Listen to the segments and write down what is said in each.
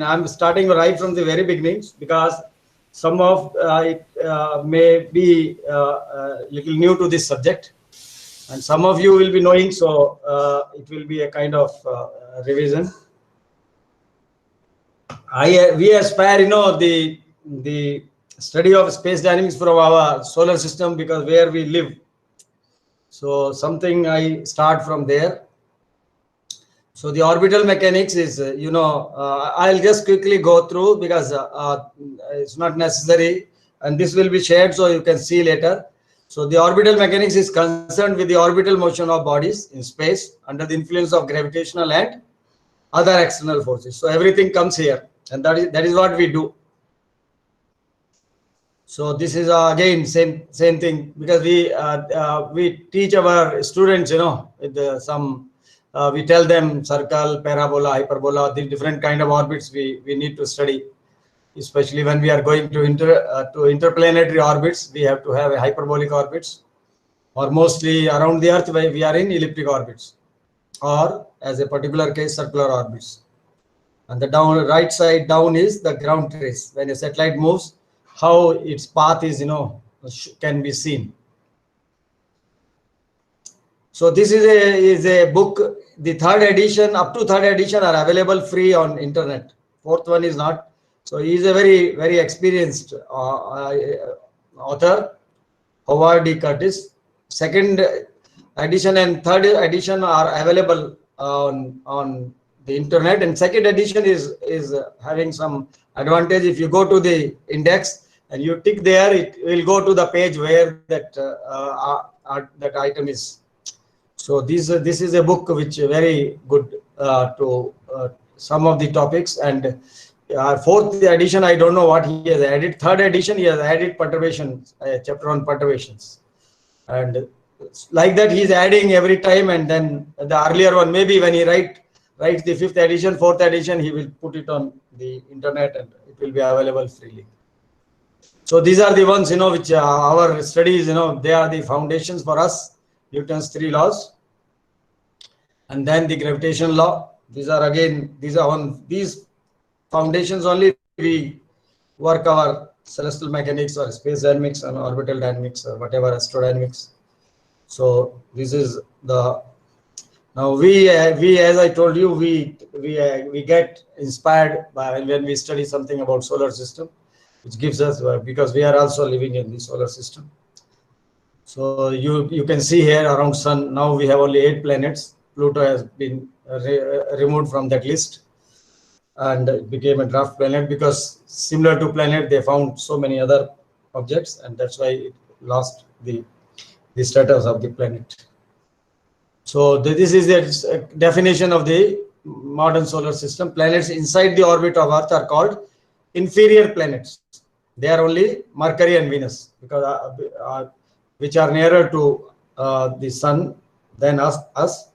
I'm starting right from the very beginnings because some of it may be little new to this subject, and some of you will be knowing, so it will be a kind of revision. We aspire, the study of space dynamics from our solar system because where we live. So something I start from there. So the orbital mechanics is, I'll just quickly go through because it's not necessary, and this will be shared so you can see later. So the orbital mechanics is concerned with the orbital motion of bodies in space under the influence of gravitational and other external forces. So everything comes here, and that is what we do. So this is again same thing because we teach our students, with some. We tell them circle, parabola, hyperbola, the different kind of orbits we need to study, especially when we are going to interplanetary orbits. We have to have a hyperbolic orbits, or mostly around the Earth where we are in elliptic orbits, or as a particular case circular orbits. And the right side down is the ground trace. When a satellite moves, how its path is, can be seen. So this is a book. The third edition, up to third edition, are available free on internet. Fourth one is not. So he is a very, very experienced author, Howard D. Curtis. Second edition and third edition are available on the internet, and second edition is having some advantage. If you go to the index and you tick there, it will go to the page where that item is. So this is a book which is very good to some of the topics. And fourth edition, I don't know what he has added. Third edition, he has added perturbations, chapter on perturbations, and like that he's adding every time. And then the earlier one, maybe when he writes the fifth edition, fourth edition, he will put it on the internet and it will be available freely. So these are the ones, which our studies, they are the foundations for us. Newton's 3 laws, and then the gravitation law. These are on these foundations only we work our celestial mechanics or space dynamics and orbital dynamics or whatever astrodynamics. So this is the. Now we as I told you, we get inspired by when we study something about solar system, which gives us because we are also living in the solar system. So you can see here around Sun. Now we have only 8 planets. Pluto has been removed from that list, and it became a draft planet because similar to planet, they found so many other objects, and that's why it lost the status of the planet. So this is the definition of the modern solar system. Planets inside the orbit of Earth are called inferior planets. They are only Mercury and Venus because which are nearer to the Sun than us.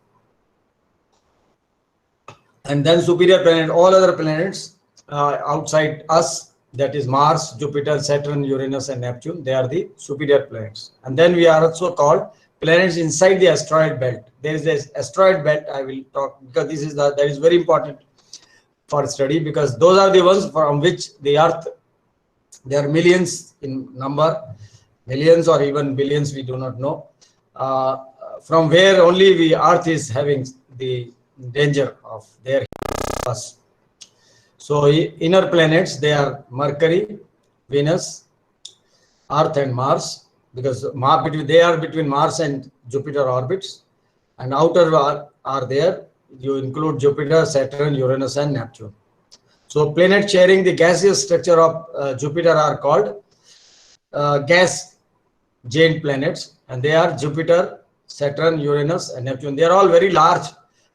And then superior planet, all other planets outside us, that is Mars, Jupiter, Saturn, Uranus, and Neptune, they are the superior planets. And then we are also called planets inside the asteroid belt. There is this asteroid belt I will talk because that is very important for study because those are the ones from which the Earth, there are millions in number, millions or even billions, we do not know, from where only Earth is having the danger of their us. So inner planets, they are Mercury, Venus, Earth and Mars, because they are between Mars and Jupiter orbits, and outer are there. You include Jupiter, Saturn, Uranus, and Neptune. So planets sharing the gaseous structure of Jupiter are called gas giant planets, and they are Jupiter, Saturn, Uranus, and Neptune. They are all very large,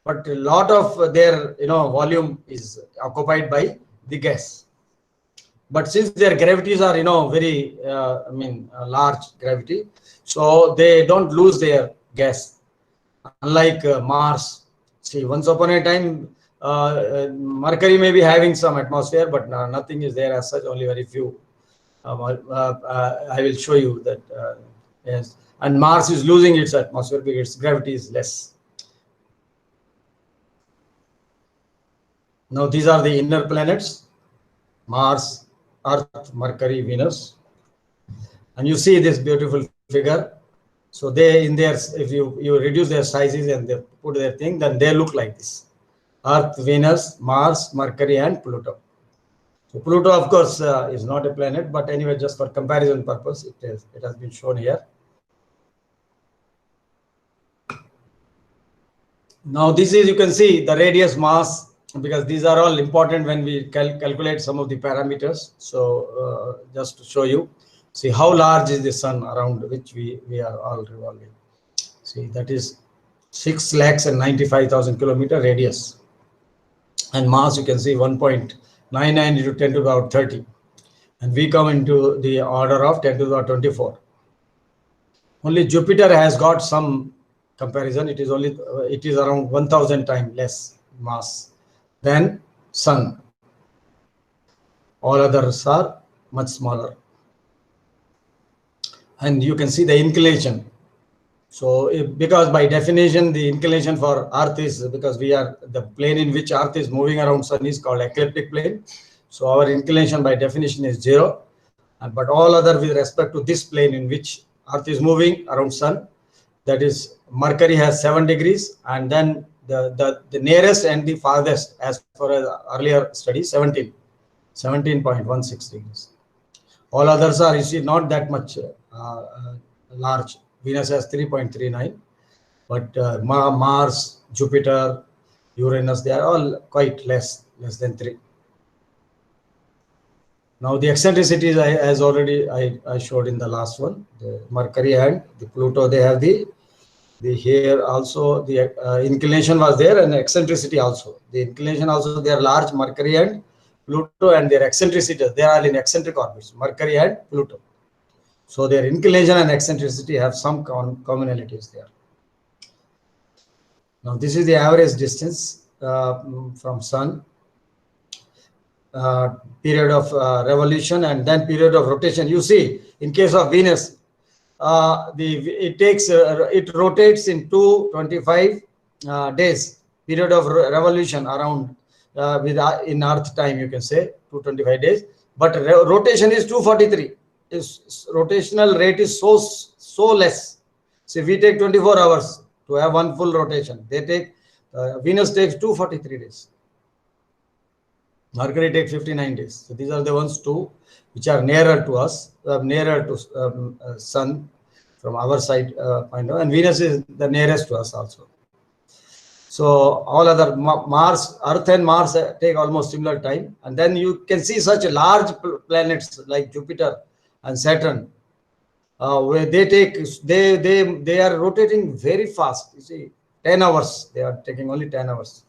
but a lot of their volume is occupied by the gas. But since their gravities are very large gravity, so they don't lose their gas. Unlike Mars, see, once upon a time Mercury may be having some atmosphere, but nothing is there as such, only very few. I will show you that. Yes, and Mars is losing its atmosphere because its gravity is less. Now these are the inner planets: Mars, Earth, Mercury, Venus. And you see this beautiful figure. So they, in their, if you reduce their sizes and they put their thing, then they look like this: Earth, Venus, Mars, Mercury, and Pluto. So Pluto, of course, is not a planet, but anyway, just for comparison purpose, it has been shown here. Now this is, you can see the radius, mass, because these are all important when we calculate some of the parameters. So just to show you, see how large is the sun around which we are all revolving. See, that is 6,95,000 kilometer radius. And mass, you can see 1.99 into 10 to the power 30. And we come into the order of 10 to the power 24. Only Jupiter has got some comparison. It is only, it is around 1,000 times less mass than sun. All others are much smaller. And you can see the inclination. So because by definition, the inclination for Earth is, because we are, the plane in which Earth is moving around sun is called ecliptic plane. So our inclination by definition is 0. But all other with respect to this plane in which Earth is moving around sun, that is Mercury has 7 degrees, and then the nearest and the farthest, as per earlier study, 17.16 degrees. All others are, you see, not that much large. Venus has 3.39, but Mars, Jupiter, Uranus, they are all quite less than 3. Now the eccentricities, as already I showed in the last one, the Mercury and the Pluto, they have the here also the inclination was there, and eccentricity also. The inclination also, they are large, Mercury and Pluto, and their eccentricity, they are in eccentric orbits, Mercury and Pluto. So their inclination and eccentricity have some commonalities there. Now this is the average distance from sun, period of revolution, and then period of rotation. You see, in case of Venus, it rotates in 225 days, period of revolution around in Earth time, you can say 225 days, but rotation is 243. Its rotational rate is so less. So if we take 24 hours to have one full rotation, they take Venus takes 243 days. Mercury takes 59 days. So these are the ones two which are nearer to us, nearer to sun from our side point of, and Venus is the nearest to us also. So all other Mars, Earth and Mars take almost similar time, and then you can see such large planets like Jupiter and Saturn, where they are rotating very fast. You see, 10 hours. They are taking only 10 hours.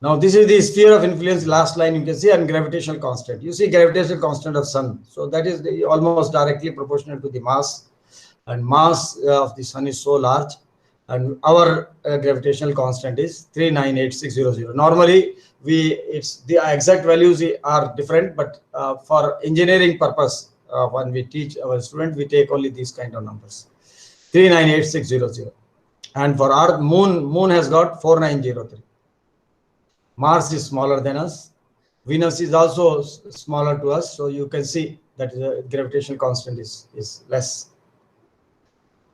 Now this is the sphere of influence, last line you can see, and gravitational constant. You see gravitational constant of sun. So that is almost directly proportional to the mass, and mass of the sun is so large, and our gravitational constant is 398,600. Normally the exact values are different, but for engineering purpose, when we teach our students, we take only these kind of numbers, 398,600. And for our moon has got 4,903. Mars is smaller than us. Venus is also smaller to us. So you can see that the gravitational constant is less.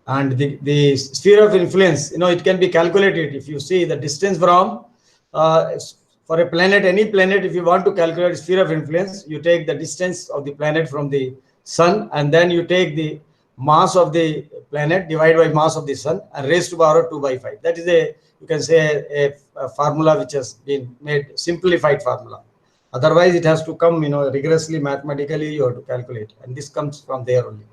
And the sphere of influence, it can be calculated. If you see the distance from, for a planet, any planet, if you want to calculate sphere of influence, you take the distance of the planet from the sun, and then you take the mass of the planet divided by mass of the sun and raised to power 2/5. That is you can say a formula which has been made, simplified formula. Otherwise it has to come, rigorously mathematically you have to calculate, and this comes from there only.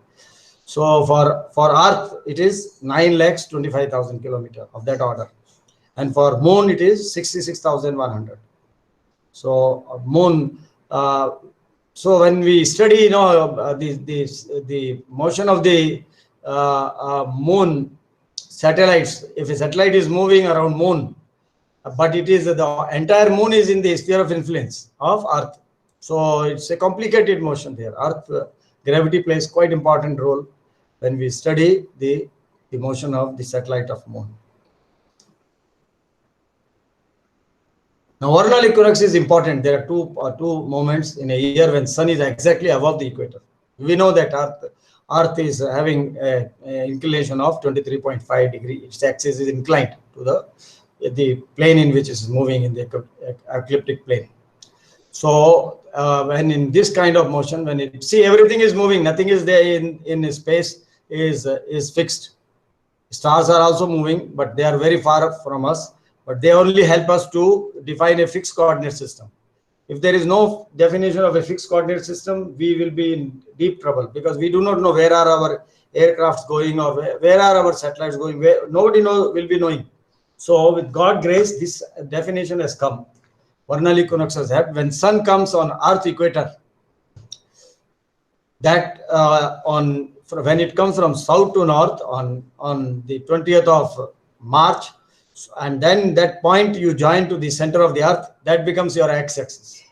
So for Earth it is 9,25,000 kilometers of that order, and for moon it is 66,100. So moon, so when we study the motion of the moon satellites, if a satellite is moving around moon, but it is the entire moon is in the sphere of influence of Earth. So it's a complicated motion there. Earth gravity plays quite important role when we study the motion of the satellite of moon. Now, vernal equinox is important. There are two moments in a year when sun is exactly above the equator. We know that Earth is having an inclination of 23.5 degree. Its axis is inclined to the plane in which it is moving in the ecliptic plane. So when in this kind of motion, when it see everything is moving, nothing is there in space is fixed. Stars are also moving, but they are very far from us. But they only help us to define a fixed coordinate system. If there is no definition of a fixed coordinate system, we will be in deep trouble, because we do not know where are our aircrafts going, or where are our satellites going. Nobody will be knowing. So with God's grace, this definition has come. Vernal equinox has happened when sun comes on Earth equator. That when it comes from south to north on the 20th of March, and then that point you join to the center of the Earth, that becomes your x-axis.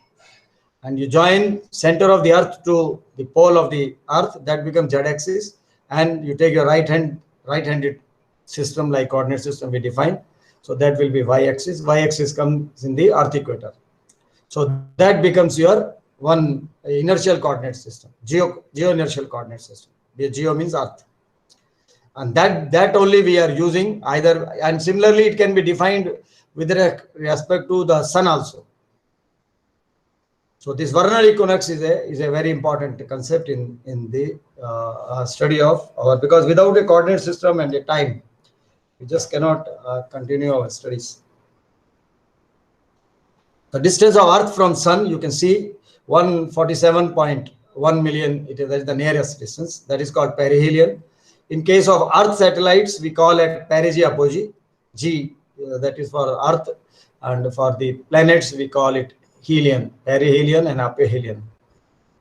And you join center of the Earth to the pole of the Earth, that becomes z-axis. And you take your right-handed system, like coordinate system we define. So that will be y-axis. Y-axis comes in the Earth equator. So that becomes your one inertial coordinate system, geo-inertial coordinate system. The geo means Earth. And that only we are using either, and similarly it can be defined with respect to the sun also. So this vernal equinox is a very important concept in the study of our, because without a coordinate system and a time, we just cannot continue our studies. The distance of Earth from sun, you can see 147.1 million. That is the nearest distance. That is called perihelion. In case of Earth satellites, we call it perigee apogee. G, that is for Earth, and for the planets, we call it helion, perihelion and aphelion.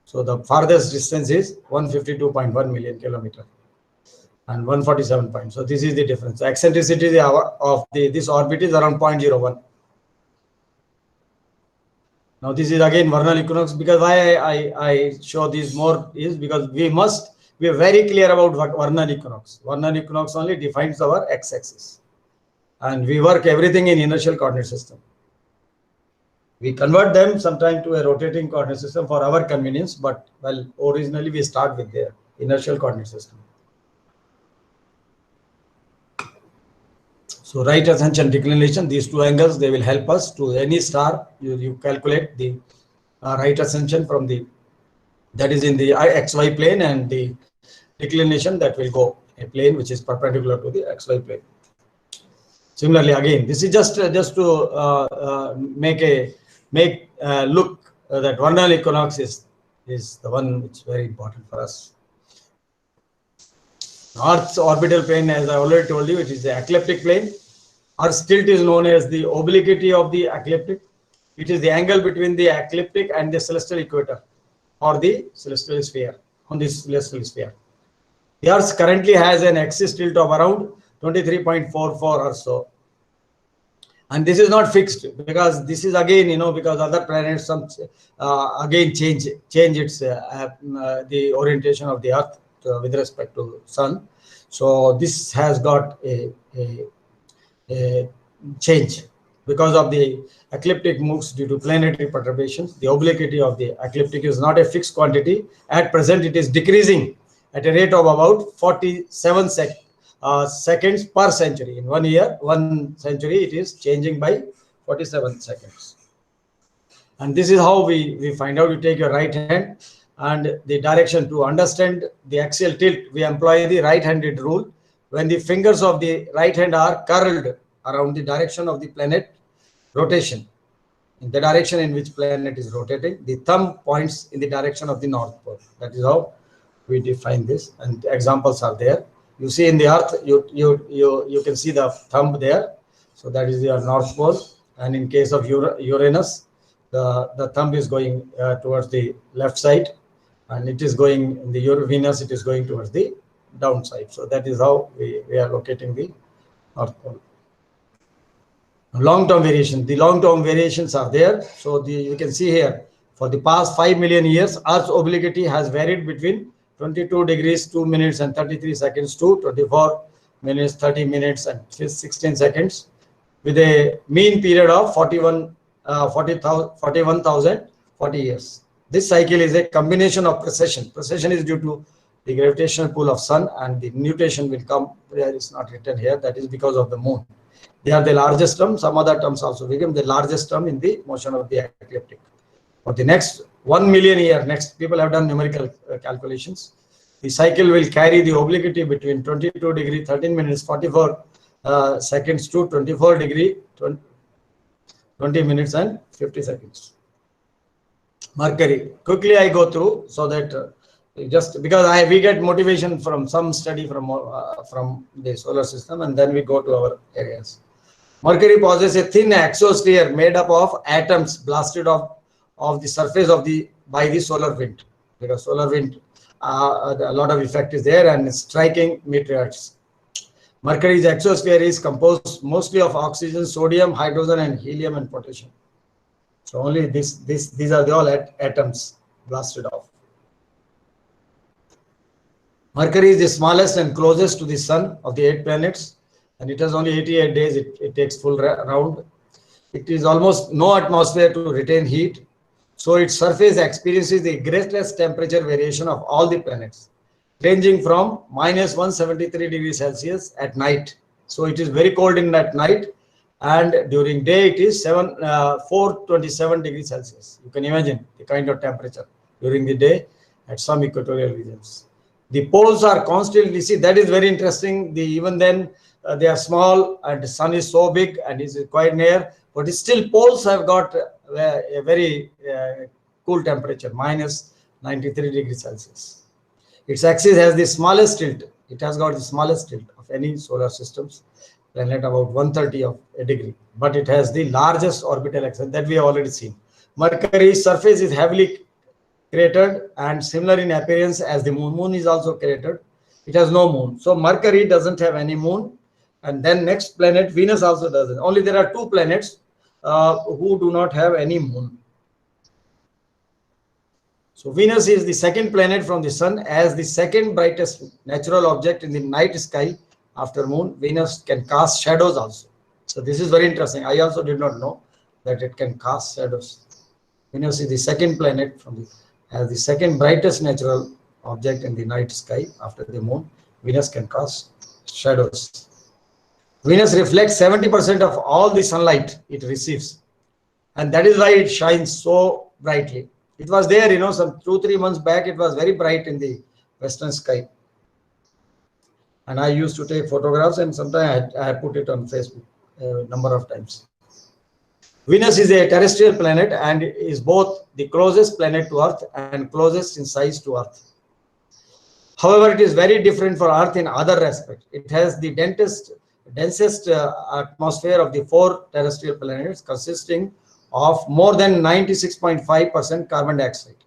So the farthest distance is 152.1 million kilometer and 147 points. So this is the difference. The eccentricity of this orbit is around 0.01. Now this is again vernal equinox. Because why I show this more is because we are very clear about what vernal equinox. Vernal equinox only defines our x-axis, and we work everything in inertial coordinate system. We convert them sometime to a rotating coordinate system for our convenience, but well, originally we start with the inertial coordinate system. So right ascension, declination, these two angles, they will help us to any star. You calculate the right ascension from that is in the xy plane, and the declination that will go a plane which is perpendicular to the xy plane. Similarly, again, this is just to make look that vernal equinox is the one which is very important for us. Earth's orbital plane, as I already told you, it is the ecliptic plane. Earth's tilt is known as the obliquity of the ecliptic. It is the angle between the ecliptic and the celestial equator, or the celestial sphere, on this celestial sphere. The Earth currently has an axis tilt of around 23.44 or so. And this is not fixed, because this is again, because other planets again change its the orientation of the Earth with respect to sun. So this has got a change because of the ecliptic moves due to planetary perturbations. The obliquity of the ecliptic is not a fixed quantity. At present, it is decreasing at a rate of about 47 seconds per century. In 1 year, 1 century, it is changing by 47 seconds. And this is how we find out. You take your right hand and the direction. To understand the axial tilt, we employ the right-handed rule. When the fingers of the right hand are curled around the direction of the planet rotation, in the direction in which planet is rotating, the thumb points in the direction of the North Pole. That is how we define this, and examples are there. You see in the Earth, you can see the thumb there. So that is your North Pole. And in case of Uranus, the thumb is going towards the left side, and it is going in the Venus, it is going towards the downside. So that is how we are locating the North Pole. Long-term variation. The long-term variations are there. So you can see here, for the past 5 million years, Earth's obliquity has varied between 22 degrees 2 minutes and 33 seconds to 24 minutes 30 minutes and 16 seconds, with a mean period of 41,040 years. This cycle is a combination of precession. Precession is due to the gravitational pull of sun, and the nutation will come. There is not written here. That is because of the moon. They are the largest term. Some other terms also become the largest term in the motion of the ecliptic. For the next 1 million year, next people have done numerical calculations. The cycle will carry the obliquity between 22 degree 13 minutes 44 seconds to 24 degree 20 minutes and 50 seconds. Mercury. Quickly I go through so that just because we get motivation from some study from the solar system, and then we go to our areas. Mercury possesses a thin exosphere made up of atoms blasted off the surface by the solar wind. Because solar wind, a lot of effect is there and striking meteorites. Mercury's exosphere is composed mostly of oxygen, sodium, hydrogen, and helium and potassium. So only these are all atoms blasted off. Mercury is the smallest and closest to the sun of the 8 planets, and it has only 88 days. It takes full round. It is almost no atmosphere to retain heat, so its surface experiences the greatest temperature variation of all the planets, ranging from -173 degrees Celsius at night. So it is very cold in that night, and during day it is 427 degrees Celsius. You can imagine the kind of temperature during the day at some equatorial regions. The poles are constantly, see, that is very interesting. Even then they are small, and the sun is so big and is quite near, but still poles have got a very cool temperature, -93 degrees Celsius. Its axis has the smallest tilt. It has got the smallest tilt of any solar systems planet, about 1/30 of a degree, but it has the largest orbital axis that we have already seen. Mercury's surface is heavily cratered and similar in appearance as the moon. Moon is also cratered. It has no moon. So Mercury doesn't have any moon. And then next planet, Venus also doesn't. Only there are 2 planets who do not have any moon. So Venus is the second planet from the sun as the second brightest natural object in the night sky after moon. Venus can cast shadows also. So this is very interesting. I also did not know that it can cast shadows. Venus is the second planet as the second brightest natural object in the night sky after the moon. Venus can cast shadows. Venus reflects 70% of all the sunlight it receives, and that is why it shines so brightly. It was there, some 2-3 months back, it was very bright in the western sky. And I used to take photographs, and sometimes I put it on Facebook a number of times. Venus is a terrestrial planet and is both the closest planet to Earth and closest in size to Earth. However, it is very different from Earth in other aspects. It has the densest atmosphere of the 4 terrestrial planets, consisting of more than 96.5% carbon dioxide,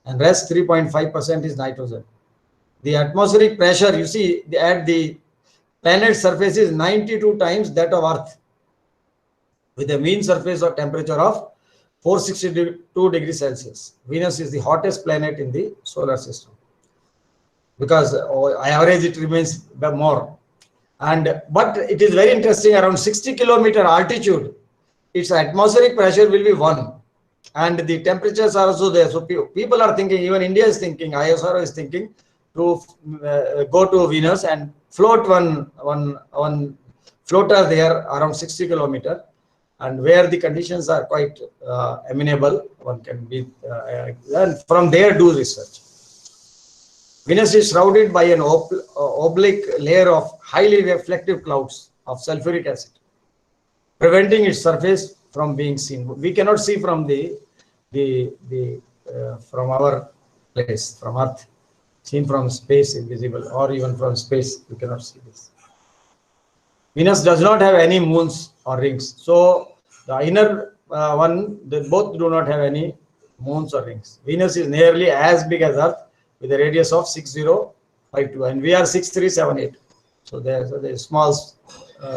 and rest 3.5% is nitrogen. The atmospheric pressure, you see, at the planet surface is 92 times that of Earth, with a mean surface or temperature of 462 degrees Celsius. Venus is the hottest planet in the solar system because average it remains more. But it is very interesting, around 60 kilometer altitude, its atmospheric pressure will be 1, and the temperatures are also there. So people are thinking, even India is thinking, ISRO is thinking to go to Venus and float one floater there around 60 kilometer, and where the conditions are quite amenable, one can be and from there do research. Venus is shrouded by an oblique layer of highly reflective clouds of sulfuric acid, preventing its surface from being seen. We cannot see from from our place, from Earth. Seen from space is visible, or even from space you cannot see this. Venus does not have any moons or rings. So the inner one, they both do not have any moons or rings. Venus is nearly as big as Earth, with a radius of 6052, and we are 6378. So they're small,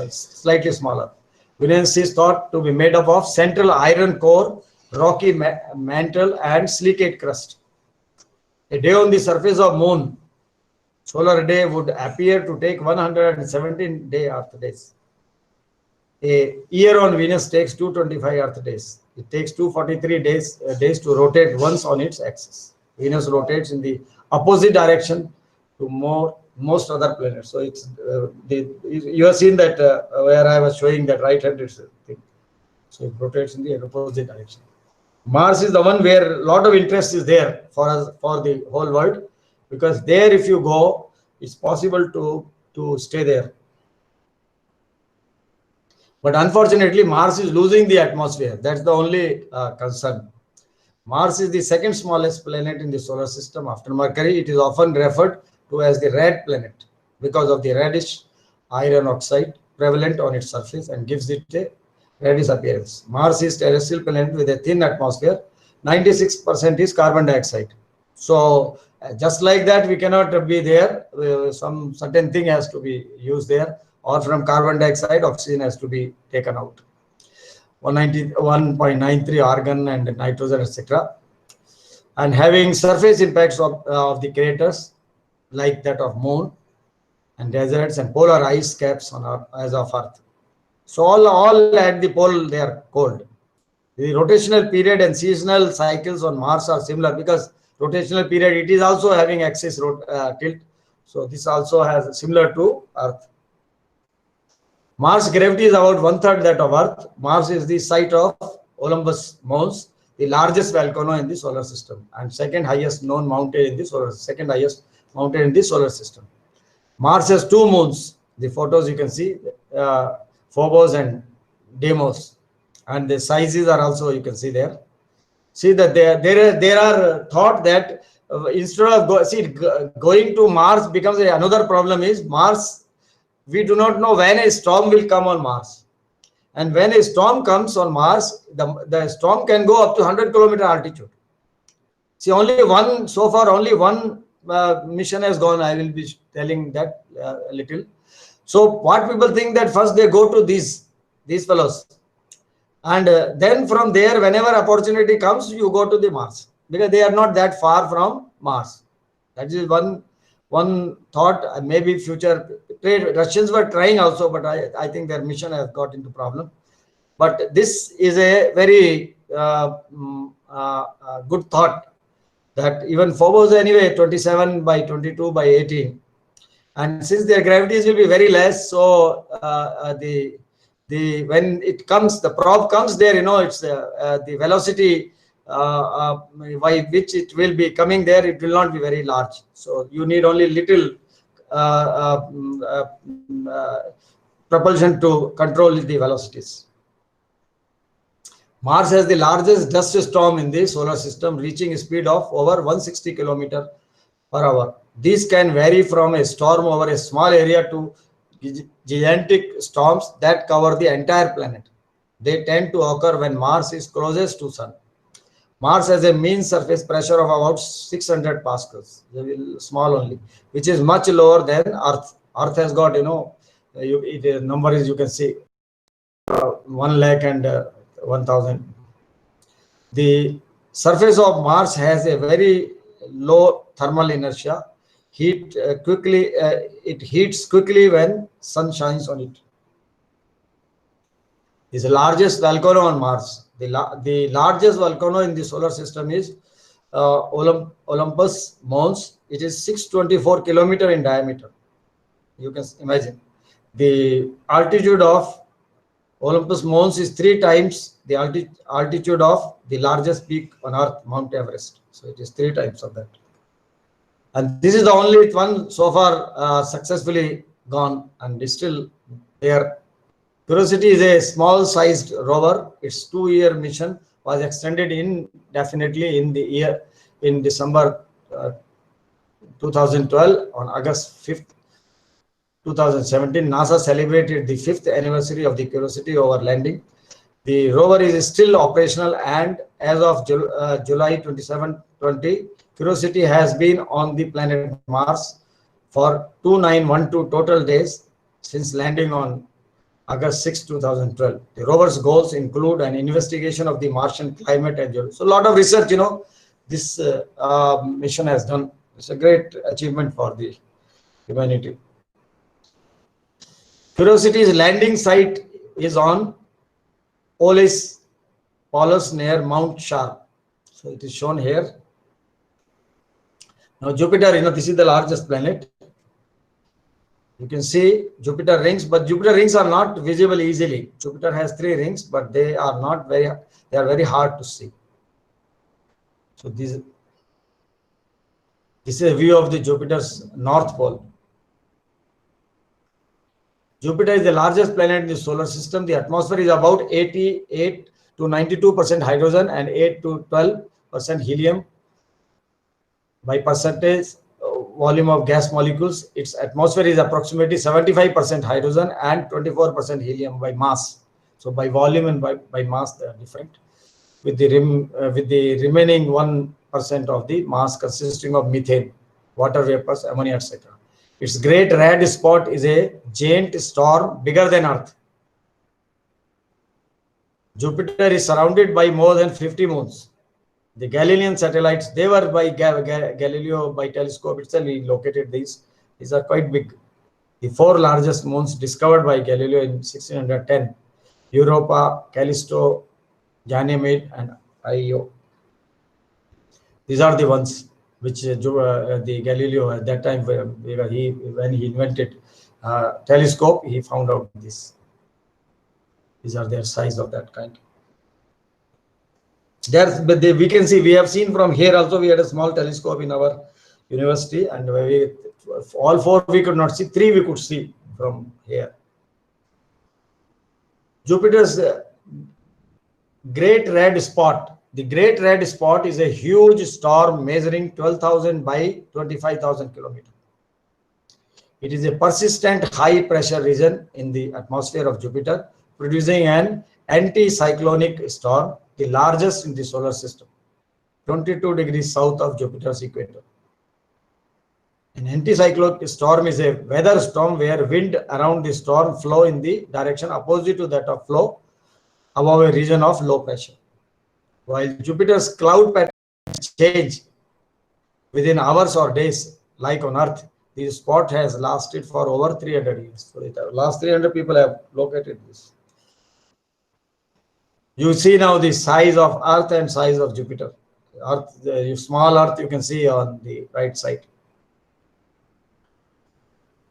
slightly smaller. Venus is thought to be made up of central iron core, rocky mantle, and silicate crust. A day on the surface of Moon, solar day, would appear to take 117 Earth days. A year on Venus takes 225 Earth days. It takes 243 days to rotate once on its axis. Venus rotates in the opposite direction to most other planets. So it's you have seen that where I was showing that right-handed thing. So it rotates in the opposite direction. Mars is the one where a lot of interest is there for us, for the whole world, because there, if you go, it's possible to stay there. But unfortunately, Mars is losing the atmosphere. That's the only concern. Mars is the second smallest planet in the solar system after Mercury. It is often referred to as the red planet because of the reddish iron oxide prevalent on its surface and gives it a reddish appearance. Mars is a terrestrial planet with a thin atmosphere. 96% is carbon dioxide. So just like that, we cannot be there. Some certain thing has to be used there, or from carbon dioxide, oxygen has to be taken out. 191.93 argon and nitrogen, etc. And having surface impacts of the craters like that of Moon, and deserts and polar ice caps on as of Earth. So all at the pole they are cold. The rotational period and seasonal cycles on Mars are similar, because rotational period, it is also having axis tilt. So this also has similar to Earth. Mars gravity is about 1/3 that of Earth. Mars is the site of Olympus Mons, the largest volcano in the solar system, and second highest known mountain in the solar system. Mars has two moons. The photos you can see, Phobos and Deimos, and the sizes are also you can see there. See that there are thought that instead of going to Mars becomes another problem is Mars. We do not know when a storm will come on Mars, and when a storm comes on Mars, the storm can go up to 100-kilometer altitude. See, only one mission has gone. I will be telling that a little. So what people think that first they go to these fellows, and then from there, whenever opportunity comes, you go to the Mars, because they are not that far from Mars. That is one thought. Maybe future Russians were trying also, but I think their mission has got into problem. But this is a very good thought, that even Phobos anyway 27 by 22 by 18, and since their gravities will be very less, so when it comes, the probe comes there, it's the velocity by which it will be coming there, it will not be very large. So you need only little propulsion to control the velocities. Mars has the largest dust storm in the solar system, reaching a speed of over 160 km/h. These can vary from a storm over a small area to gigantic storms that cover the entire planet. They tend to occur when Mars is closest to Sun. Mars has a mean surface pressure of about 600 pascals, small only, which is much lower than Earth. Earth has got, the number is, you can see, 1 lakh and 1,000. The surface of Mars has a very low thermal inertia. It heats quickly when sun shines on it. It's the largest volcano on Mars. The largest volcano in the solar system is Olympus Mons. It is 624 km in diameter. You can imagine. The altitude of Olympus Mons is 3 times the altitude of the largest peak on Earth, Mount Everest. So it is 3 times of that. And this is the only one so far successfully gone, and is still there. Curiosity is a small-sized rover. Its 2-year mission was extended indefinitely in December 2012. On August 5th, 2017, NASA celebrated the 5th anniversary of the Curiosity over landing. The rover is still operational, and as of July 27, 2020, Curiosity has been on the planet Mars for 2912 total days since landing on August 6, 2012. The rover's goals include an investigation of the Martian climate and geology. So a lot of research, this mission has done. It's a great achievement for the humanity. Curiosity's landing site is on Olis Palus near Mount Sharp. So it is shown here. Now Jupiter, this is the largest planet. You can see Jupiter rings, but Jupiter rings are not visible easily. Jupiter has 3 rings, but they are very hard to see. So this is a view of the Jupiter's north pole. Jupiter is the largest planet in the solar system. The atmosphere is about 88 to 92% hydrogen and 8 to 12% helium. By percentage volume of gas molecules, its atmosphere is approximately 75% hydrogen and 24% helium by mass. So by volume and by mass, they are different. With the remaining 1% of the mass consisting of methane, water vapors, ammonia, etc. Its great red spot is a giant storm bigger than Earth. Jupiter is surrounded by more than 50 moons. The Galilean satellites, they were by Galileo by telescope itself, he located these. These are quite big. The 4 largest moons discovered by Galileo in 1610, Europa, Callisto, Ganymede, and Io. These are the ones which the Galileo at that time, when he invented telescope, he found out this. These are their size of that kind. We can see, we have seen from here also, we had a small telescope in our university, and all 4 we could not see, 3 we could see from here. Jupiter's great red spot. The great red spot is a huge storm measuring 12,000 by 25,000 kilometers. It is a persistent high pressure region in the atmosphere of Jupiter, producing an anticyclonic storm, the largest in the solar system, 22 degrees south of Jupiter's equator. An anticyclonic storm is a weather storm where wind around the storm flow in the direction opposite to that of flow above a region of low pressure. While Jupiter's cloud patterns change within hours or days, like on Earth, this spot has lasted for over 300 years. So the last 300 people have located this. You see now the size of Earth and size of Jupiter. Earth, the small Earth you can see on the right side.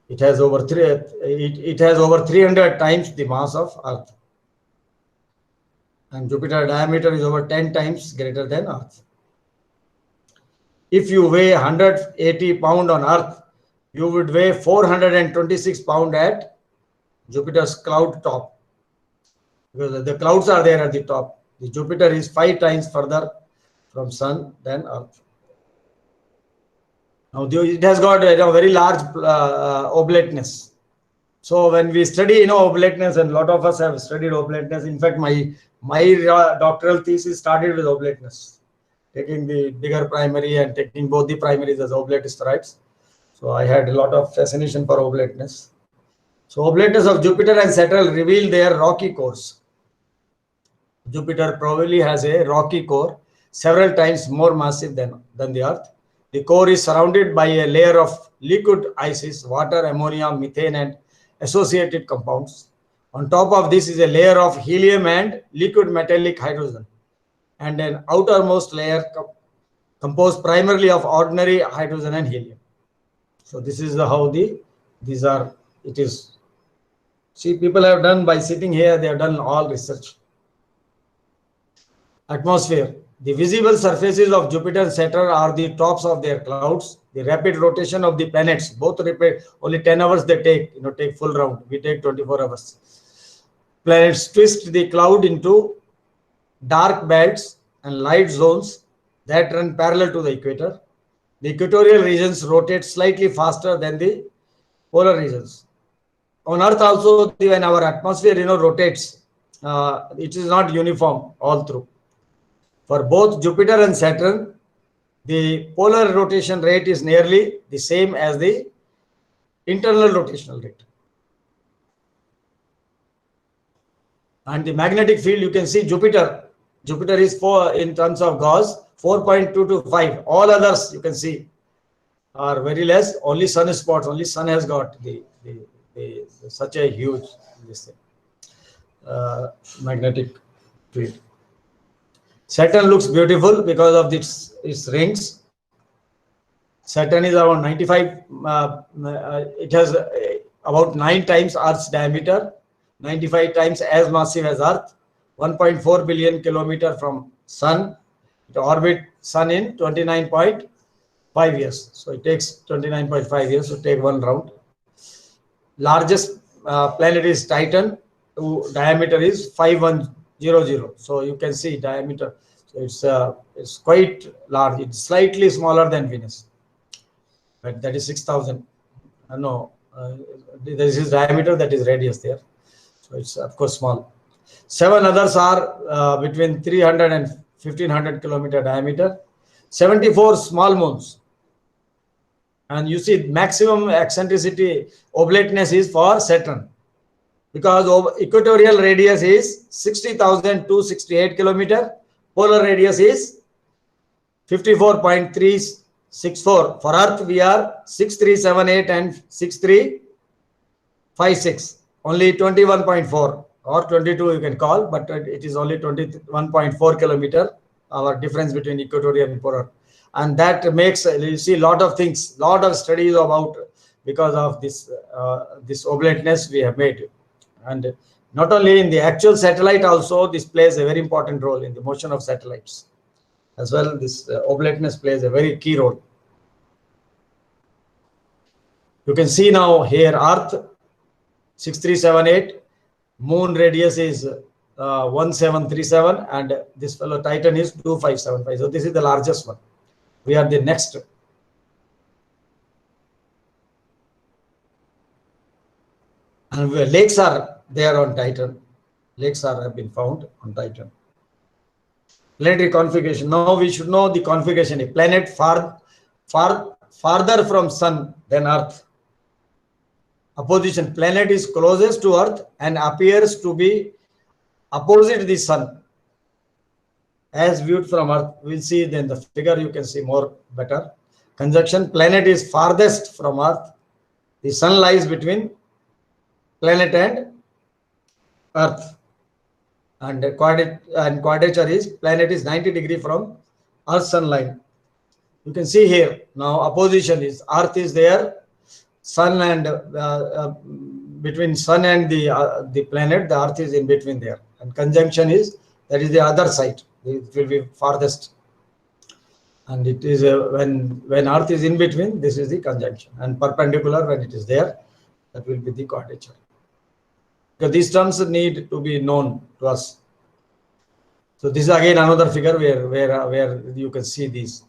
It has over 300 times the mass of Earth. And Jupiter diameter is over 10 times greater than Earth. If you weigh 180 pounds on Earth, you would weigh 426 pounds at Jupiter's cloud top. Because the clouds are there at the top. The Jupiter is 5 times further from Sun than Earth. Now it has got a very large oblateness. So when we study, oblateness, and a lot of us have studied oblateness. In fact, my doctoral thesis started with oblateness, taking the bigger primary and taking both the primaries as oblate asteroids. So I had a lot of fascination for oblateness. So oblateness of Jupiter and Saturn reveal their rocky cores. Jupiter probably has a rocky core, several times more massive than the Earth. The core is surrounded by a layer of liquid ices, water, ammonia, methane, and associated compounds. On top of this is a layer of helium and liquid metallic hydrogen, and an outermost layer composed primarily of ordinary hydrogen and helium. So this is how it is. See, people have done, by sitting here, they have done all research. Atmosphere. The visible surfaces of Jupiter and Saturn are the tops of their clouds. The rapid rotation of the planets, both repeat, only 10 hours they take full round. We take 24 hours. Planets twist the cloud into dark belts and light zones that run parallel to the equator. The equatorial regions rotate slightly faster than the polar regions. On Earth also, when our atmosphere rotates, it is not uniform all through. For both Jupiter and Saturn, the polar rotation rate is nearly the same as the internal rotational rate. And the magnetic field, you can see Jupiter. Jupiter is 4 in terms of Gauss, 4.225. All others you can see are very less. Only sun spots. Only sun has got the such a huge this thing, magnetic field. Saturn looks beautiful because of its rings. Saturn is around 95. It has about 9 times Earth's diameter, 95 times as massive as Earth, 1.4 billion kilometer from Sun. It orbits Sun in 29.5 years. So it takes 29.5 years to take one round. Largest planet is Titan. Diameter is 5100. So you can see diameter. So it's quite large. It's slightly smaller than Venus, but that is 6,000. No, this is diameter, that is radius there. So it's of course small. 7 others are between 300 and 1500 kilometer diameter. 74 small moons. And you see maximum eccentricity, oblateness is for Saturn, because equatorial radius is 60,268 kilometer. Polar radius is 54.364. For Earth, we are 6378 and 6356. Only 21.4 or 22 you can call, but it is only 21.4 kilometer, our difference between equatorial and polar. And that makes, you see, lot of things, lot of studies about, because of this this oblateness we have made. And not only in the actual satellite, also this plays a very important role in the motion of satellites as well. This oblateness plays a very key role. You can see now here Earth 6378, moon radius is 1737, and this fellow Titan is 2575. So this is the largest one. We are the next. And lakes are there on Titan. Lakes have been found on Titan. Planetary configuration. Now we should know the configuration. A planet farther from Sun than Earth. Opposition. Planet is closest to Earth and appears to be opposite the Sun. As viewed from Earth, we'll see then the figure, you can see more better. Conjunction. Planet is farthest from Earth. The Sun lies between planet and Earth. And quadrature is planet is 90 degrees from Earth's sun line. You can see here now opposition is Earth is there, Sun and between Sun and the planet, the Earth is in between there. And conjunction is, that is the other side. It will be farthest. And it is when Earth is in between, this is the conjunction. And perpendicular, when it is there, that will be the quadrature. Because these terms need to be known to us. So this is again another figure where you can see these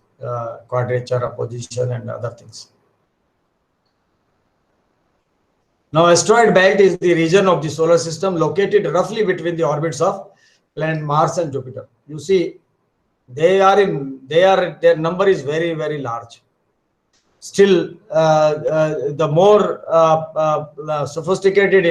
quadrature, opposition, and other things. Now, asteroid belt is the region of the solar system located roughly between the orbits of planet Mars and Jupiter. You see, their number is very, very large. Still, the more sophisticated,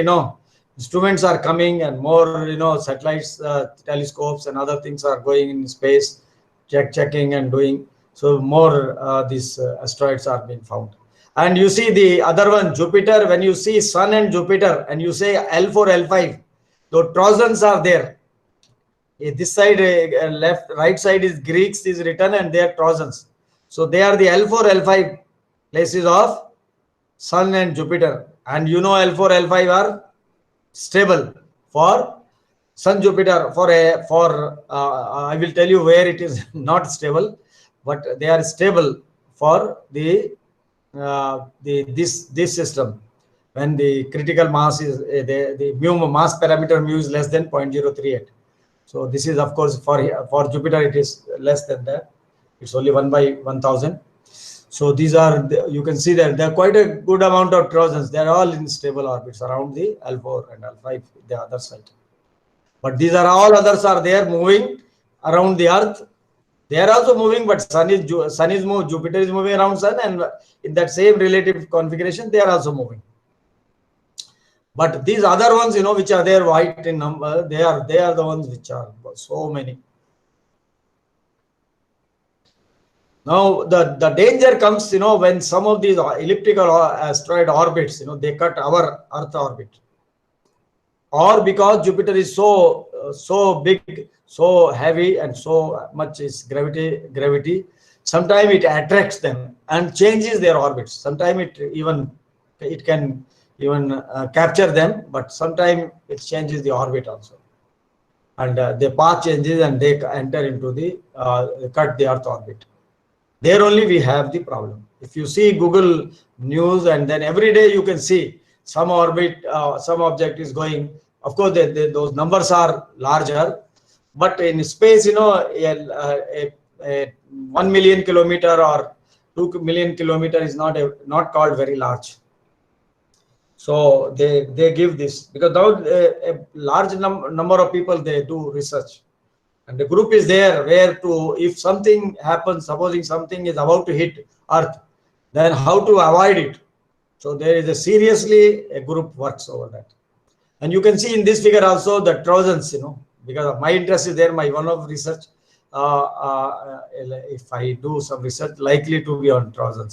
instruments are coming, and more, satellites, telescopes, and other things are going in space, checking and doing. So more these asteroids are being found. And you see the other one, Jupiter. When you see Sun and Jupiter, and you say L4, L5, the Trojans are there. This side, right side is Greeks is written, and they are Trojans. So they are the L4, L5 places of Sun and Jupiter. And L4, L5 are stable for Sun, Jupiter. I will tell you where it is not stable, but they are stable for this system. When the critical mass is the mass parameter mu is less than 0.038. So this is, of course, for Jupiter it is less than that. It's only 1 by 1000. So these are, you can see that there are quite a good amount of Trojans. They are all in stable orbits around the L4 and L5, the other side. But these are all others are there moving around the Earth. They are also moving, but Sun is moving, Jupiter is moving around Sun, and in that same relative configuration, they are also moving. But these other ones, which are there white in number, they are the ones which are so many. Now the danger comes, when some of these elliptical asteroid orbits, they cut our Earth orbit, or because Jupiter is so big, so heavy, and so much is gravity. Sometimes it attracts them and changes their orbits. Sometimes it can even capture them, but sometimes it changes the orbit also, and the path changes and they enter into the cut the Earth orbit. There only we have the problem. If you see Google News, and then every day you can see some orbit, some object is going. Of course, those numbers are larger, but in space, a 1 million kilometer or 2 million kilometer is not called very large. So they give this because now a large number of people, they do research. And the group is there where if something happens, supposing something is about to hit Earth, then how to avoid it. So there is seriously a group works over that. And you can see in this figure also the Trojans, because of my interest is there, my one of research, if I do some research, likely to be on Trojan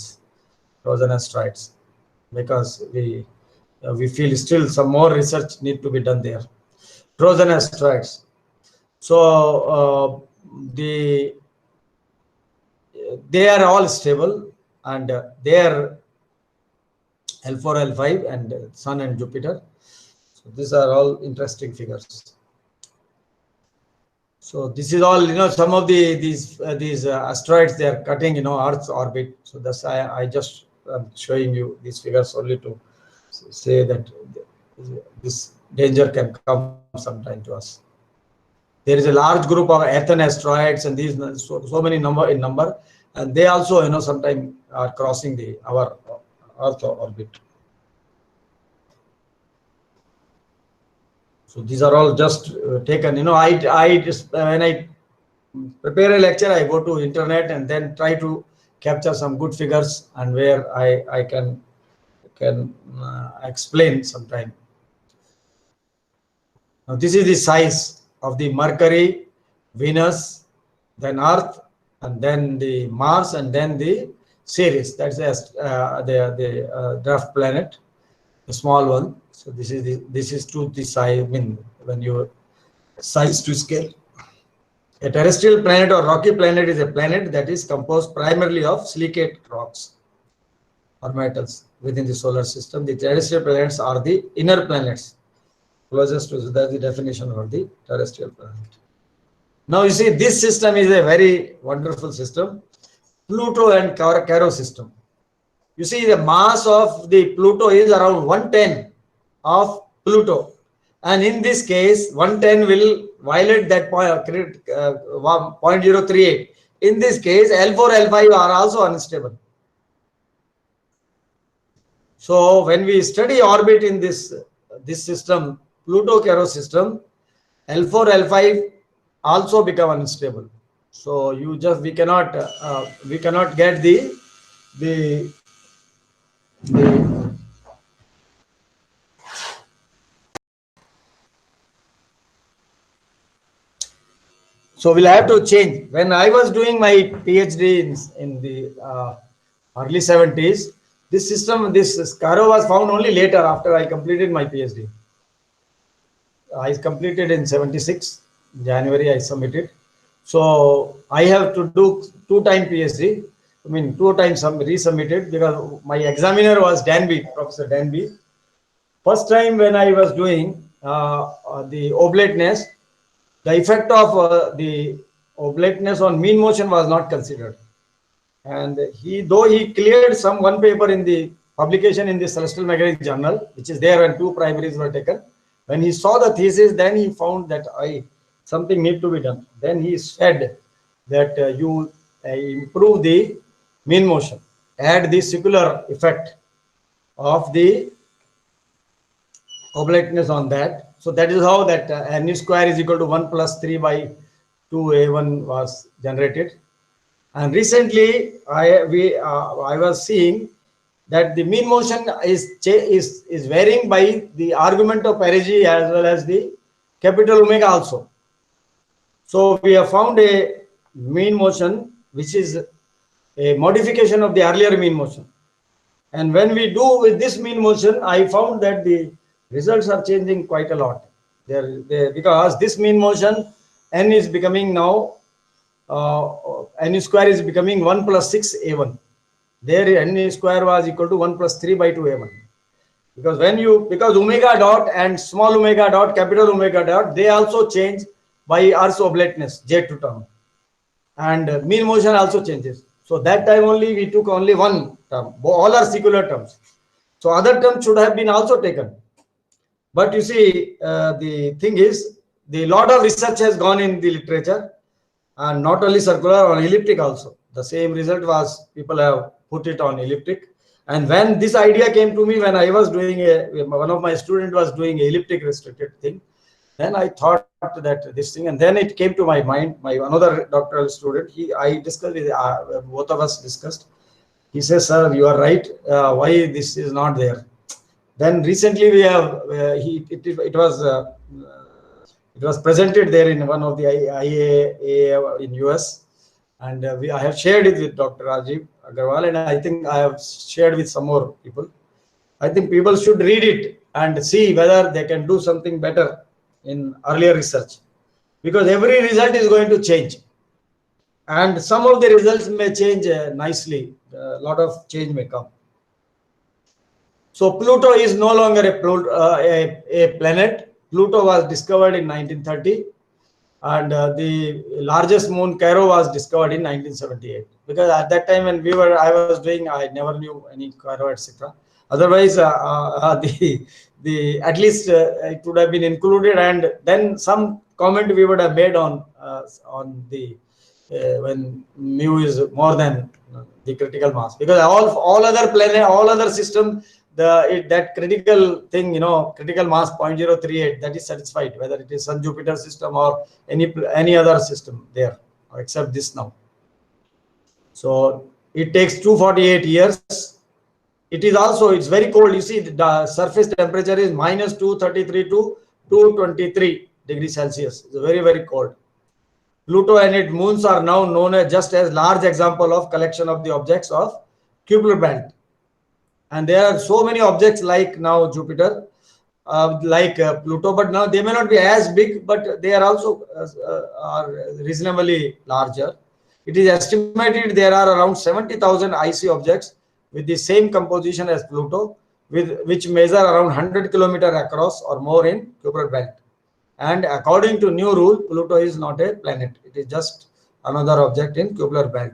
asteroids, because we feel still some more research need to be done there. Trojan asteroids. So they are all stable, and they are L4, L5, and Sun and Jupiter. So these are all interesting figures. So this is all, some of these asteroids, they are cutting, Earth's orbit. So that's I just am showing you these figures only to say that this danger can come sometime to us. There is a large group of Earthen asteroids, and these so many in number, and they also, sometimes are crossing our Earth orbit. So these are all just taken. I just when I prepare a lecture, I go to internet and then try to capture some good figures, and where I can explain sometime. Now this is the size of the Mercury, Venus, then Earth, and then the Mars, and then the Ceres. That's the dwarf planet, the small one. So this is to the size. I mean, when you size to scale. A terrestrial planet or rocky planet is a planet that is composed primarily of silicate rocks or metals within the solar system. The terrestrial planets are the inner planets. Closest to that's the definition of the terrestrial planet. Now you see, this system is a very wonderful system, Pluto and Cairo system. You see, the mass of the Pluto is around 110 of Pluto, and in this case 110 will violate that point, 0.038. In this case, L4, L5 are also unstable. So when we study orbit in this system, Pluto-Cairo system, L4, L5 also become unstable. So we cannot get the so we'll have to change. When I was doing my PhD in the early 70s, this Cairo was found only later, after I completed my PhD. I completed in 76, January I submitted. So I have to do 2-time PhD. I mean, 2 times resubmitted, because my examiner was Danby, Professor Danby. First time when I was doing the oblateness, the effect of the oblateness on mean motion was not considered. And though he cleared one paper in the publication in the Celestial Magnetic Journal, which is there when 2 primaries were taken, when he saw the thesis, then he found that something need to be done. Then he said that you improve the mean motion, add the secular effect of the oblateness on that. So that is how that n square is equal to 1 plus 3 by 2a1 was generated. And recently I was seeing that the mean motion is varying by the argument of perigee as well as the capital omega also. So we have found a mean motion which is a modification of the earlier mean motion. And when we do with this mean motion, I found that the results are changing quite a lot. Because this mean motion, n is becoming now, n square is becoming 1 plus 6 a1. There n square was equal to 1 plus 3 by 2 a1. Because omega dot and small omega dot, capital omega dot, they also change by Earth's oblateness, J2 term. And mean motion also changes. So that time only we took only one term. All are secular terms. So other terms should have been also taken. But you see, the thing is, the lot of research has gone in the literature, and not only circular, on elliptic also. The same result was, people have put it on elliptic. And when this idea came to me, when I was doing one of my students was doing elliptic restricted thing, then I thought that this thing, and then it came to my mind. My another doctoral student, I discussed with, both of us discussed. He says, "Sir, you are right. Why this is not there?" Then recently we have it was presented there in one of the IAA in US, and I have shared it with Dr. Rajiv Agarwal, and I think I have shared with some more people. I think people should read it and see whether they can do something better in earlier research, because every result is going to change, and some of the results may change nicely. A lot of change may come. So Pluto is no longer a planet. Pluto was discovered in 1930, and the largest moon Cairo was discovered in 1978. Because at that time when I was doing, I never knew any Cairo, etc. Otherwise, at least it would have been included, and then some comment we would have made on the when mu is more than the critical mass, because all other planet, all other system, that critical thing, critical mass 0.038, that is satisfied, whether it is Sun Jupiter system or any other system there, except this now. So it takes 248 years. It is also, it's very cold. You see, the surface temperature is minus 233 to 223 degrees Celsius. It's very, very cold. Pluto and its moons are now known as just as large example of collection of the objects of Kuiper belt. And there are so many objects like now Jupiter, like Pluto, but now they may not be as big, but they are also are reasonably larger. It is estimated there are around 70,000 icy objects with the same composition as Pluto, which measure around 100 kilometers across or more in Kuiper belt. And according to new rule, Pluto is not a planet. It is just another object in Kuiper belt.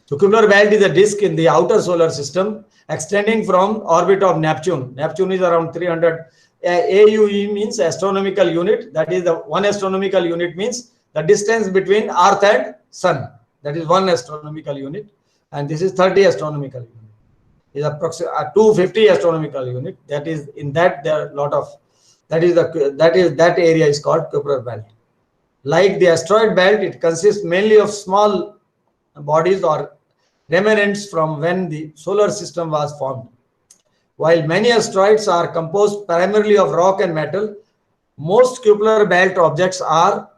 So Kuiper belt is a disk in the outer solar system extending from orbit of Neptune. Neptune is around 300. AUE means astronomical unit. That is the 1 astronomical unit means the distance between Earth and Sun. That is 1 astronomical unit. And this is 30 astronomical unit. Is approximately 250 astronomical unit. That is, in that there are a lot of, that area is called Kuiper belt. Like the asteroid belt, it consists mainly of small bodies or remnants from when the solar system was formed. While many asteroids are composed primarily of rock and metal, most Kuiper belt objects are